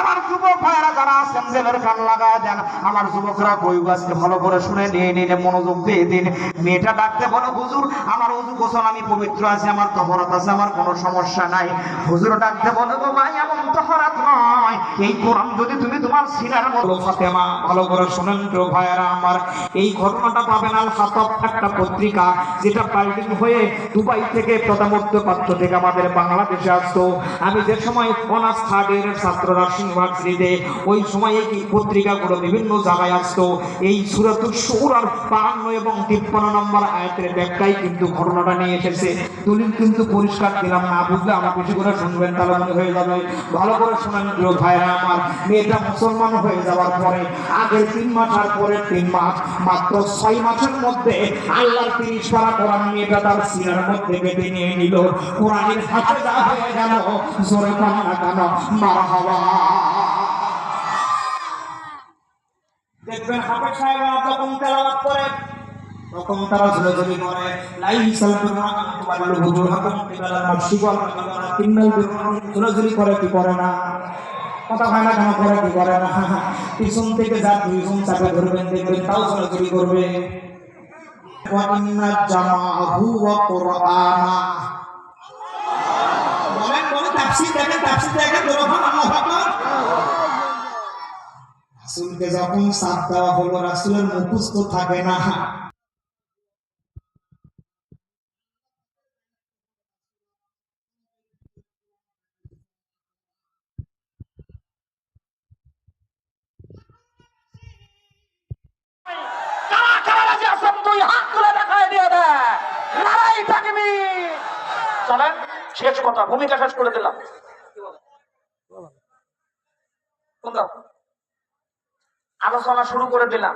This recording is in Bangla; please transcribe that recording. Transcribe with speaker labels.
Speaker 1: আমার যুবক ভাইরা যারা আছেন জেলের কান লাগায় দেন, আমার যুবকরা কই আজকে ভালো করে শুনে নিয়ে নিয়ে মনোযোগ দিয়ে দিন। মেয়েটা ডাকতে বলো, হুজুর আমার ওযু গোসল আমি পবিত্র আছি, আমার তহরাত আছে, আমার কোনো সমস্যা নাই। হুজুর ডাকতে বলো, গো ভাই এমন তহরাত নয়, এই কোরআন যদি তুমি তোমার সিনার মধ্যে ফাতেমা ভালো করে শুনেন তো ভাইরা আমার, এই ঘটনাটা পাবেন আল খাতাব একটা পত্রিকা, যেটা পাল্টিং হয়ে দুবাই থেকে প্রথমত্ব পাত্র থেকে আমাদের বাংলাদেশে আসতো। আমি যে সময় অনার্স থার্ড ইয়ারের ছাত্ররা ইউনিভার্সিটিতে, ওই সময় এই পত্রিকাগুলো বিভিন্ন জায়গায় আসতো। এই সূরাতুশ শুরার 52 এবং 53 নম্বর আয়াতের ব্যাখ্যায় কিন্তু ঘটনাটা নিয়ে এসেছে। দলিল কিন্তু পরিষ্কার দিলাম, না বুঝলে আমার বেশি করে শুনবেন, তাহলে মনে হয়ে যাবে। ভালো করে শোনেন প্রিয় ভাইরা আমার, মেয়েটা মুসলমান হয়ে যাওয়ার পরে আগের 3 মাস আর পরের 3 মাস, মাত্র 6 মাসের মধ্যে আল্লাহর 30 পারা কোরআন মেয়েটা তার সিনার মধ্যে বেঁধে নিয়ে নিল। কোরআনের হাফেজা হয়ে গেল। জোরে কান্না কান্না মারহাবা। দেখবেন হাফেজ সাহেবরা যখন তেলাওয়াত করে তখন তারা ঝুলাঝুলি করে, লাইসাল বিররা আন তুওয়াল্লু ওজুহাকুম কিবালাল মাশরিকি ওয়াল মাগরিবি ওয়ালাকিন্নাল বিররা, ঝুলাঝুলি করে কি করে না? কথা হয় না কেন, করে কি করে না? পিছন থেকে যা দুইজন চাপে ধরবেন দেখবেন তাও ঝুলাঝুলি করবে। ওয়া ইন্না জামাআহু ওয়া কুরআনা, বলেন বলেন, তাফসীর দেখেন যখন আল্লাহু আকবার। রাসূলকে যখন সাথ দেওয়া হলো, রাসূলের মুখস্থ থাকে না। কারা কারা রাজি আছেন দুই হাত তুলে দেখায় দিয়ে দেয়, নারায়ে তাকবীর। চলেন শেষ কথা, ভূমিকা শেষ করে দিলাম। আলোচনা শুরু করে দিলাম।